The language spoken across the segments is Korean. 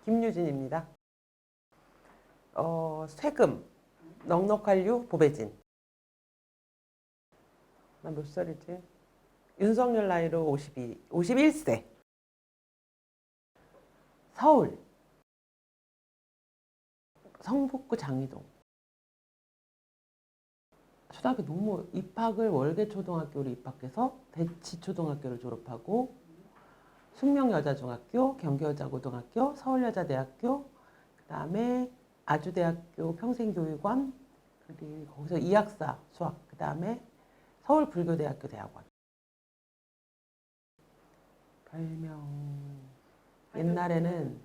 김유진입니다. 세금, 넉넉한류, 보배진. 나 몇 살이지? 윤석열 나이로 51세. 서울, 성북구 장리동. 초등학교 너무 입학을 월계초등학교로 입학해서 대치초등학교를 졸업하고 숙명여자중학교, 경기여자고등학교, 서울여자대학교, 그 다음에 아주대학교 평생교육원, 그리고 거기서 이학사 수학, 그 다음에 서울불교대학교 대학원. 별명 옛날에는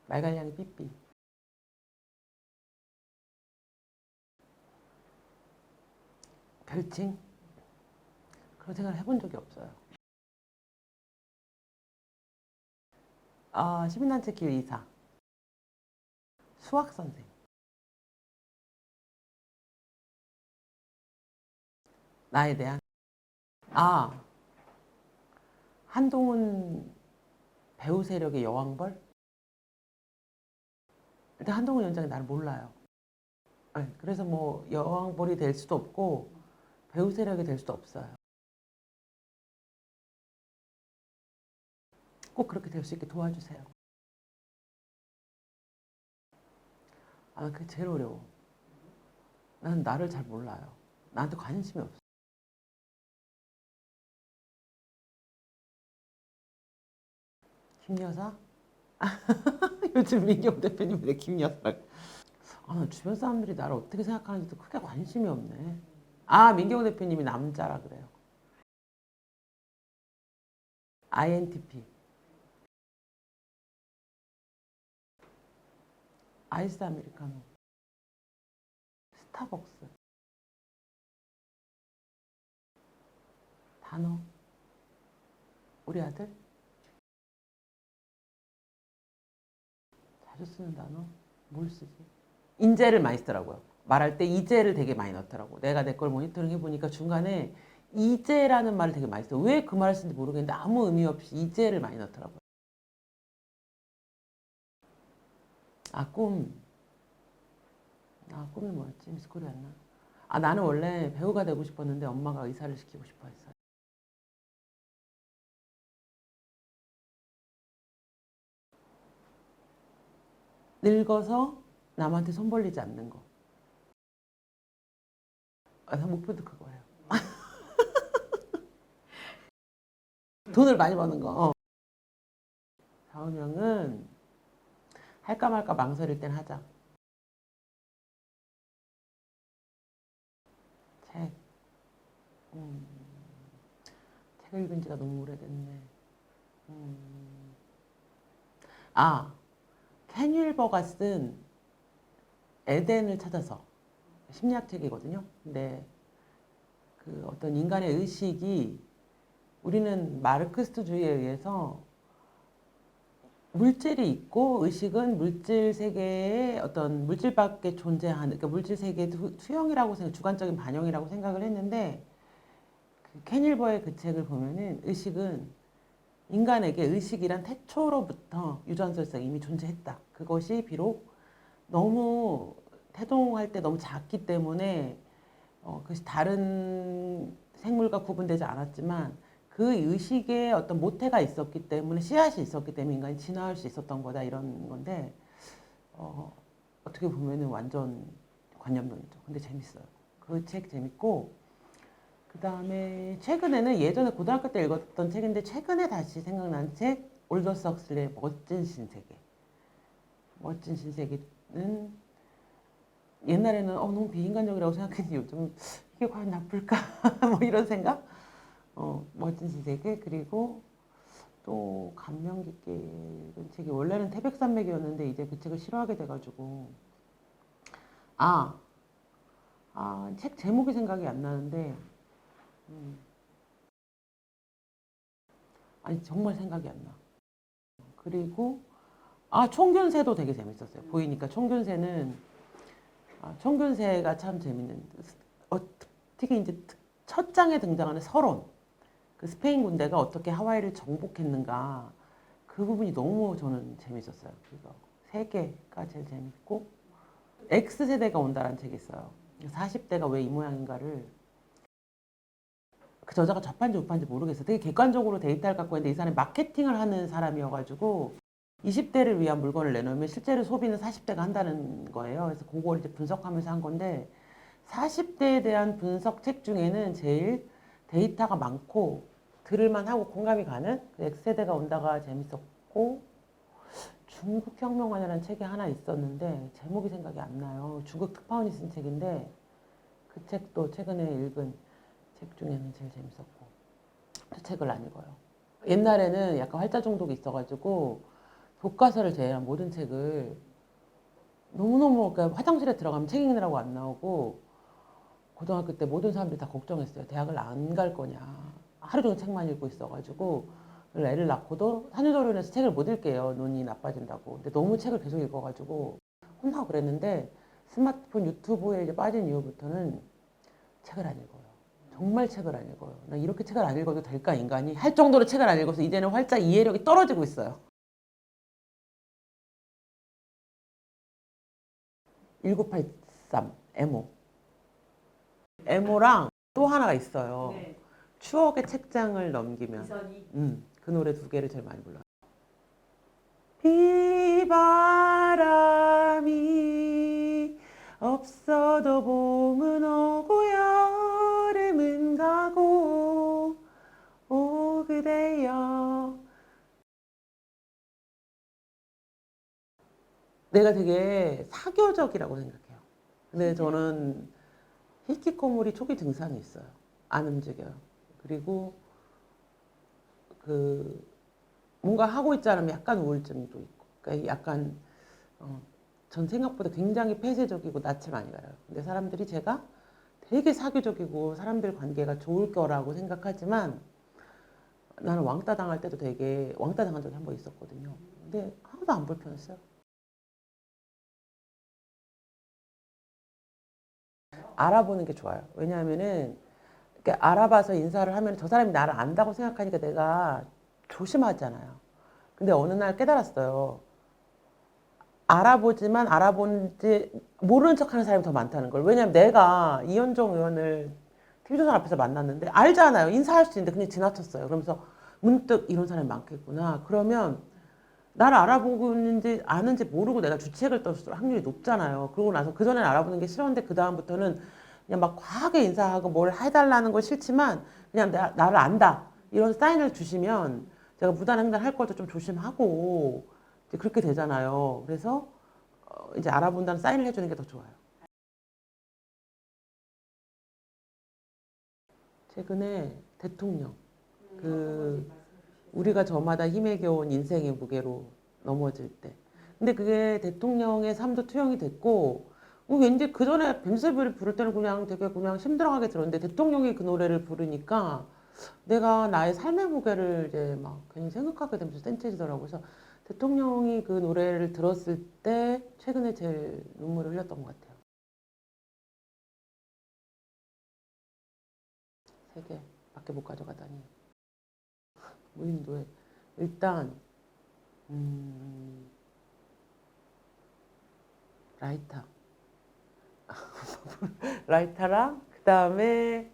말갈량이 삐삐. 별칭? 그런 생각을 해본 적이 없어요. 시민단체 기획이사, 수학선생. 나에 대한 한동훈 배우 세력의 여왕벌? 일단 한동훈 위원장이 나를 몰라요. 네, 그래서 뭐 여왕벌이 될 수도 없고 배우 세력이 될 수도 없어요. 꼭 그렇게 될 수 있게 도와주세요. 그게 제일 어려워. 나는 나를 잘 몰라요. 나한테 관심이 없어. 김여사? 요즘 민경 대표님 왜 김여사를? 나 주변 사람들이 나를 어떻게 생각하는지도 크게 관심이 없네. 민경 대표님이 남자라 그래요. INTP. 아이스 아메리카노. 스타벅스. 단어. 우리 아들? 자주 쓰는 단어? 뭘 쓰지? 인재를 많이 쓰더라고요. 말할 때 이제를 되게 많이 넣더라고. 내가 내 걸 모니터링 해보니까 중간에 이제라는 말을 되게 많이 써요. 왜 그 말을 쓰는지 모르겠는데 아무 의미 없이 이제를 많이 넣더라고요. 꿈. 꿈이 뭐였지? 미스코리아나. 나는 원래 배우가 되고 싶었는데 엄마가 의사를 시키고 싶어 했어요. 늙어서 남한테 손 벌리지 않는 거. 목표도 그거예요. 돈을 많이 버는 거. 좌우명은 할까 말까 망설일 땐 하자. 책. 책을 읽은 지가 너무 오래됐네. 켄 윌버가 쓴 에덴을 찾아서 심리학 책이거든요. 근데 그 어떤 인간의 의식이 우리는 마르크스주의에 의해서 물질이 있고 의식은 물질 세계의 어떤 물질 밖에 존재하는, 그러니까 물질 세계의 투영이라고 생각, 주관적인 반영이라고 생각을 했는데 켄 윌버의 그 책을 보면은 의식은 인간에게 의식이란 태초로부터 유전설상 이미 존재했다. 그것이 비록 너무 태동할 때 너무 작기 때문에 그것이 다른 생물과 구분되지 않았지만 그 의식에 어떤 모태가 있었기 때문에 씨앗이 있었기 때문에 인간이 진화할 수 있었던 거다 이런 건데 어떻게 보면은 완전 관념론이죠. 근데 재밌어요. 그 책 재밌고 그 다음에 최근에는 예전에 고등학교 때 읽었던 책인데 최근에 다시 생각난 책 올더스 헉슬리의 멋진 신세계. 멋진 신세계는 옛날에는 너무 비인간적이라고 생각했는데 요즘 이게 과연 나쁠까? 뭐 이런 생각? 멋진 신세계. 그리고 또 감명 깊게 읽은 책이 원래는 태백산맥이었는데 이제 그 책을 싫어하게 돼가지고 책 제목이 생각이 안 나는데 정말 생각이 안 나. 그리고 총균세도 되게 재밌었어요. 보이니까 총균세가 참 재밌는. 특히 이제 첫 장에 등장하는 서론. 그 스페인 군대가 어떻게 하와이를 정복했는가. 그 부분이 너무 저는 재밌었어요. 그거 세 개가 제일 재밌고 X세대가 온다라는 책이 있어요. 40대가 왜 이 모양인가를 그 저자가 좌파인지 우파인지 모르겠어요. 되게 객관적으로 데이터를 갖고 있는데 이 사람이 마케팅을 하는 사람이어가지고 20대를 위한 물건을 내놓으면 실제로 소비는 40대가 한다는 거예요. 그래서 그걸 이제 분석하면서 한 건데 40대에 대한 분석 책 중에는 제일 데이터가 많고 들을만 하고 공감이 가는 그 X세대가 온다가 재밌었고 중국 혁명관이라는 책이 하나 있었는데 제목이 생각이 안 나요. 중국 특파원이 쓴 책인데 그 책도 최근에 읽은 책 중에는 제일 재밌었고 그 책을 안 읽어요. 옛날에는 약간 활자 중독이 있어가지고 교과서를 제외한 모든 책을 너무너무 그러니까 화장실에 들어가면 책 읽느라고 안 나오고 고등학교 때 모든 사람들이 다 걱정했어요. 대학을 안 갈 거냐. 하루 종일 책만 읽고 있어가지고 애를 낳고도 산후조리원에서 책을 못 읽게요. 눈이 나빠진다고. 근데 너무 책을 계속 읽어가지고 혼나고 그랬는데 스마트폰 유튜브에 이제 빠진 이후부터는 책을 안 읽어요. 정말 책을 안 읽어요. 나 이렇게 책을 안 읽어도 될까 인간이 할 정도로 책을 안 읽어서 이제는 활자 이해력이 떨어지고 있어요. 1983 에모. 에모랑 또 하나가 있어요. 네. 추억의 책장을 넘기면. 이선희. 그 노래 두 개를 제일 많이 불러요. 비바람이 없어도 봄은 오고 여름은 가고 오 그대여. 내가 되게 사교적이라고 생각해요. 근데 저는 히키코모리 초기 증상이 있어요. 안 움직여요. 그리고 그 뭔가 하고 있지 않으면 약간 우울증도 있고, 그러니까 약간 전 생각보다 굉장히 폐쇄적이고 낯을 많이 가요. 근데 사람들이 제가 되게 사교적이고 사람들 관계가 좋을 거라고 생각하지만 나는 왕따 당할 때도 되게 왕따 당한 적이 한 번 있었거든요. 근데 하나도 안 불편했어요. 알아보는 게 좋아요. 왜냐하면은 이렇게 알아봐서 인사를 하면 저 사람이 나를 안다고 생각하니까 내가 조심하잖아요. 근데 어느 날 깨달았어요. 알아보지만 알아본지 모르는 척하는 사람이 더 많다는 걸. 왜냐면 내가 이현정 의원을 TV조선 앞에서 만났는데 알잖아요. 인사할 수 있는데 그냥 지나쳤어요. 그러면서 문득 이런 사람이 많겠구나. 그러면 나를 알아보고 있는지 아는지 모르고 내가 주책을 떨 확률이 높잖아요. 그러고 나서 그전엔 알아보는 게 싫었는데 그 다음부터는 그냥 막 과하게 인사하고 뭘 해달라는 건 싫지만 그냥 나를 안다. 이런 사인을 주시면 제가 무단 횡단할 것도 좀 조심하고 이제 그렇게 되잖아요. 그래서 이제 알아본다는 사인을 해주는 게 더 좋아요. 최근에 대통령 그 우리가 저마다 힘에 겨운 인생의 무게로 넘어질 때. 근데 그게 대통령의 삶도 투영이 됐고 왠지 그 전에 뱀새비를 부를 때는 그냥 되게 그냥 심드렁하게 들었는데 대통령이 그 노래를 부르니까 내가 나의 삶의 무게를 이제 막 괜히 생각하게 되면서 센치해지더라고요. 그래서 대통령이 그 노래를 들었을 때 최근에 제일 눈물을 흘렸던 것 같아요. 세 개 밖에 못 가져가다니. 무인도에 일단 라이터 라이터랑 그 다음에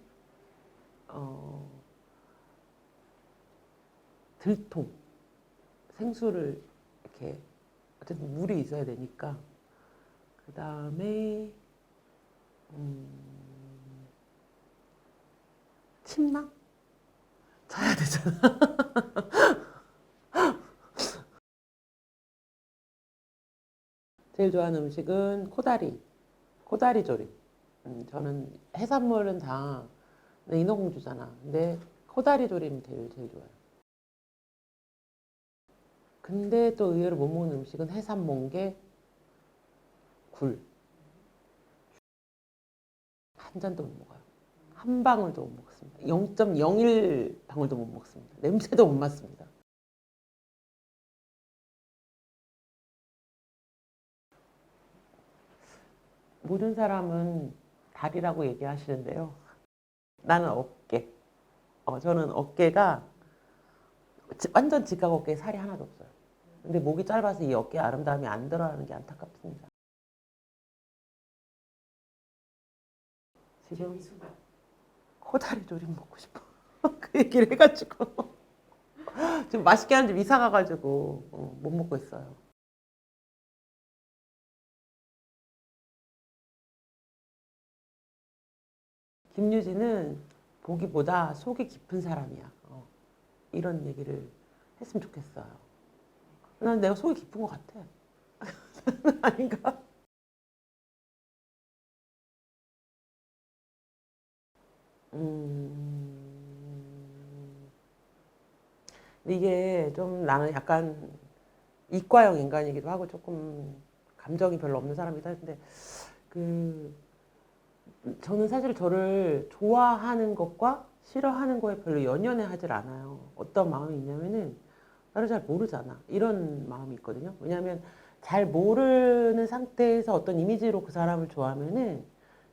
들통 생수를 이렇게 어쨌든 물이 있어야 되니까 그 다음에 침낭 자야 되잖아. 제일 좋아하는 음식은 코다리 조림. 저는 해산물은 다 인어공주잖아. 근데 코다리 조림이 제일 좋아요. 근데 또 의외로 못 먹는 음식은 해산 멍게, 굴. 한 잔도 못 먹어요. 한 방울도 못 먹습니다. 0.01 방울도 못 먹습니다. 냄새도 못 맡습니다. 모든 사람은 다리라고 얘기하시는데요. 나는 어깨. 저는 어깨가 완전 직각 어깨에 살이 하나도 없어요. 근데 목이 짧아서 이 어깨 아름다움이 안 드러나는 게 안타깝습니다. 지금 코다리 조림 먹고 싶어. 그 얘기를 해가지고 지금 맛있게 하는 집 이사 가가지고 못 먹고 있어요. 김유진은 보기보다 속이 깊은 사람이야. 이런 얘기를 했으면 좋겠어요. 난 내가 속이 깊은 것 같아. 아닌가? 근데 이게 좀 나는 약간 이과형 인간이기도 하고 조금 감정이 별로 없는 사람이기도 한데 그 저는 사실 저를 좋아하는 것과 싫어하는 거에 별로 연연해 하질 않아요. 어떤 마음이 있냐면은 나를 잘 모르잖아. 이런 마음이 있거든요. 왜냐하면 잘 모르는 상태에서 어떤 이미지로 그 사람을 좋아하면은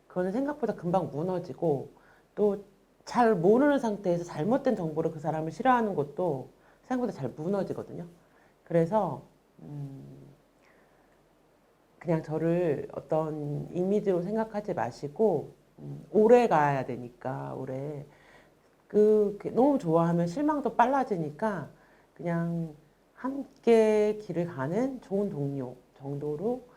그거는 생각보다 금방 무너지고 또 잘 모르는 상태에서 잘못된 정보로 그 사람을 싫어하는 것도 생각보다 잘 무너지거든요. 그래서 그냥 저를 어떤 이미지로 생각하지 마시고 오래 가야 되니까 오래 너무 좋아하면 실망도 빨라지니까 그냥 함께 길을 가는 좋은 동료 정도로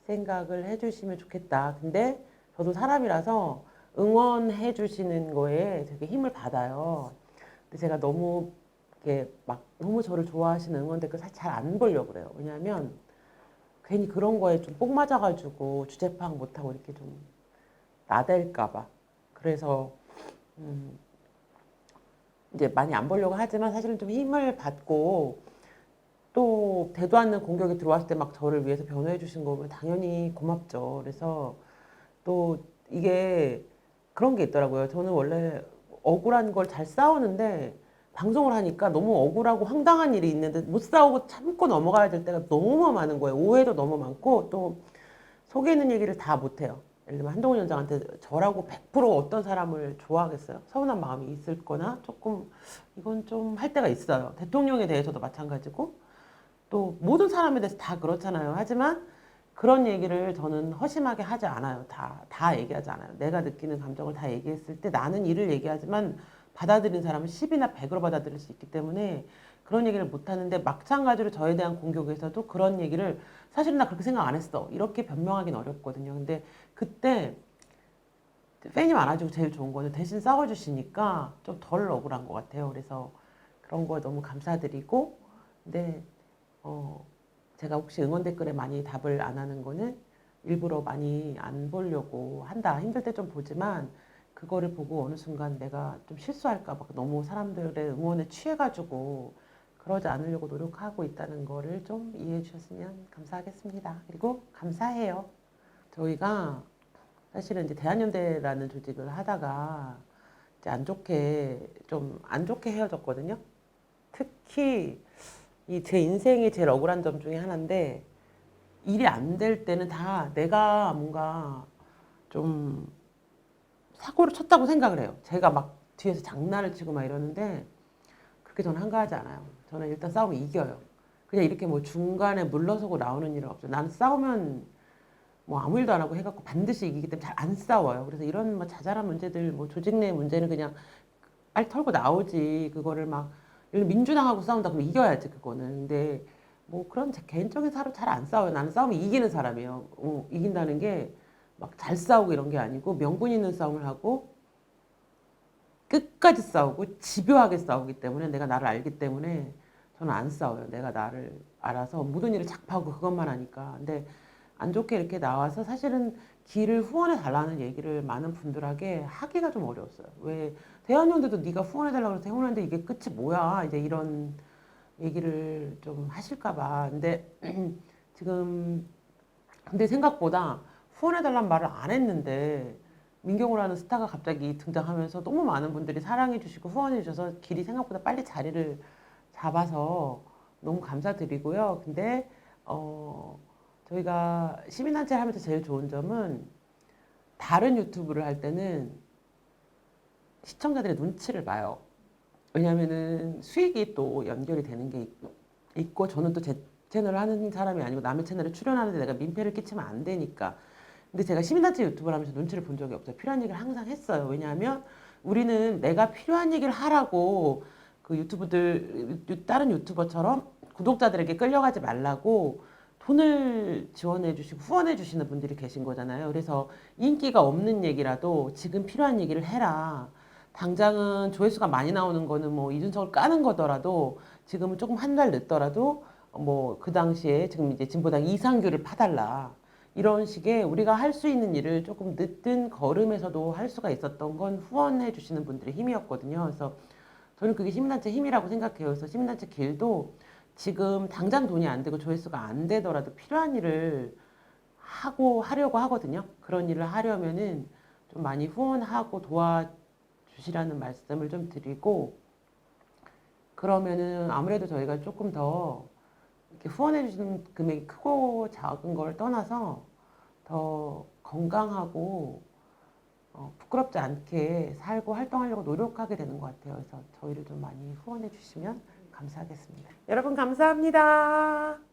생각을 해주시면 좋겠다. 근데 저도 사람이라서 응원해 주시는 거에 되게 힘을 받아요. 근데 제가 너무 이렇게 막 너무 저를 좋아하시는 응원 댓글 사실 잘 안 보려고 그래요. 왜냐하면 괜히 그런 거에 좀 뽕 맞아가지고 주제 파악 못하고 이렇게 좀 나댈까 봐. 그래서 이제 많이 안 보려고 하지만 사실은 좀 힘을 받고 또 대도 않는 공격이 들어왔을 때 막 저를 위해서 변호해 주신 거 보면 당연히 고맙죠. 그래서 또 이게 그런 게 있더라고요. 저는 원래 억울한 걸 잘 싸우는데 방송을 하니까 너무 억울하고 황당한 일이 있는데 못 싸우고 참고 넘어가야 될 때가 너무 많은 거예요. 오해도 너무 많고 또 속에 있는 얘기를 다 못해요. 예를 들면 한동훈 위원장한테 저라고 100% 어떤 사람을 좋아하겠어요? 서운한 마음이 있을 거나 조금 이건 좀 할 때가 있어요. 대통령에 대해서도 마찬가지고 또 모든 사람에 대해서 다 그렇잖아요. 하지만 그런 얘기를 저는 허심하게 하지 않아요. 다 얘기하지 않아요. 내가 느끼는 감정을 다 얘기했을 때 나는 이를 얘기하지만 받아들이는 사람은 10이나 100으로 받아들일 수 있기 때문에 그런 얘기를 못 하는데 마찬가지로 저에 대한 공격에서도 그런 얘기를 사실은 나 그렇게 생각 안 했어. 이렇게 변명하기는 어렵거든요. 근데 그때 팬이 많아지고 제일 좋은 거는 대신 싸워주시니까 좀 덜 억울한 것 같아요. 그래서 그런 거에 너무 감사드리고 근데 제가 혹시 응원 댓글에 많이 답을 안 하는 거는 일부러 많이 안 보려고 한다. 힘들 때 좀 보지만 그거를 보고 어느 순간 내가 좀 실수할까 봐 너무 사람들의 응원에 취해가지고 그러지 않으려고 노력하고 있다는 거를 좀 이해해 주셨으면 감사하겠습니다. 그리고 감사해요. 저희가 사실은 이제 대한연대라는 조직을 하다가 이제 안 좋게 헤어졌거든요. 특히 이 제 인생의 제일 억울한 점 중에 하나인데 일이 안 될 때는 다 내가 뭔가 좀 사고를 쳤다고 생각을 해요. 제가 막 뒤에서 장난을 치고 막 이러는데 그렇게 저는 한가하지 않아요. 저는 일단 싸우면 이겨요. 그냥 이렇게 뭐 중간에 물러서고 나오는 일은 없죠. 나는 싸우면 뭐 아무 일도 안 하고 해갖고 반드시 이기기 때문에 잘 안 싸워요. 그래서 이런 뭐 자잘한 문제들, 뭐 조직 내 문제는 그냥 빨리 털고 나오지. 그거를 막 예를 들어 민주당하고 싸운다 그러면 이겨야지 그거는. 근데 뭐 그런 제 개인적인 사람 잘 안 싸워요. 나는 싸우면 이기는 사람이에요. 이긴다는 게 막 잘 싸우고 이런 게 아니고 명분 있는 싸움을 하고 끝까지 싸우고 집요하게 싸우기 때문에 내가 나를 알기 때문에 저는 안 싸워요. 내가 나를 알아서 모든 일을 작파하고 그것만 하니까. 근데 안 좋게 이렇게 나와서 사실은 길을 후원해 달라는 얘기를 많은 분들에게 하기가 좀 어려웠어요. 왜 대한연대도 네가 후원해 달라고 해서 후원했는데 이게 끝이 뭐야? 이제 이런 얘기를 좀 하실까 봐. 근데 지금 근데 생각보다 후원해 달란 말을 안 했는데 민경우라는 스타가 갑자기 등장하면서 너무 많은 분들이 사랑해 주시고 후원해 주셔서 길이 생각보다 빨리 자리를 잡아서 너무 감사드리고요. 근데 저희가 시민단체를 하면서 제일 좋은 점은 다른 유튜브를 할 때는 시청자들의 눈치를 봐요. 왜냐하면은 수익이 또 연결이 되는 게 있고 저는 또 제 채널을 하는 사람이 아니고 남의 채널에 출연하는데 내가 민폐를 끼치면 안 되니까. 근데 제가 시민단체 유튜브를 하면서 눈치를 본 적이 없어요. 필요한 얘기를 항상 했어요. 왜냐하면 우리는 내가 필요한 얘기를 하라고 그 다른 유튜버처럼 구독자들에게 끌려가지 말라고 돈을 지원해 주시고 후원해 주시는 분들이 계신 거잖아요. 그래서 인기가 없는 얘기라도 지금 필요한 얘기를 해라. 당장은 조회수가 많이 나오는 거는 뭐 이준석을 까는 거더라도 지금은 조금 한 달 늦더라도 뭐 그 당시에 지금 이제 진보당 이상규를 파달라. 이런 식의 우리가 할 수 있는 일을 조금 늦은 걸음에서도 할 수가 있었던 건 후원해 주시는 분들의 힘이었거든요. 그래서 저는 그게 시민단체 힘이라고 생각해요. 그래서 시민단체 길도 지금 당장 돈이 안 되고 조회수가 안 되더라도 필요한 일을 하려고 하거든요. 그런 일을 하려면은 좀 많이 후원하고 도와주시라는 말씀을 좀 드리고, 그러면은 아무래도 저희가 조금 더 이렇게 후원해 주시는 금액이 크고 작은 걸 떠나서 더 건강하고 부끄럽지 않게 살고 활동하려고 노력하게 되는 것 같아요. 그래서 저희를 좀 많이 후원해 주시면 감사하겠습니다. 여러분 감사합니다.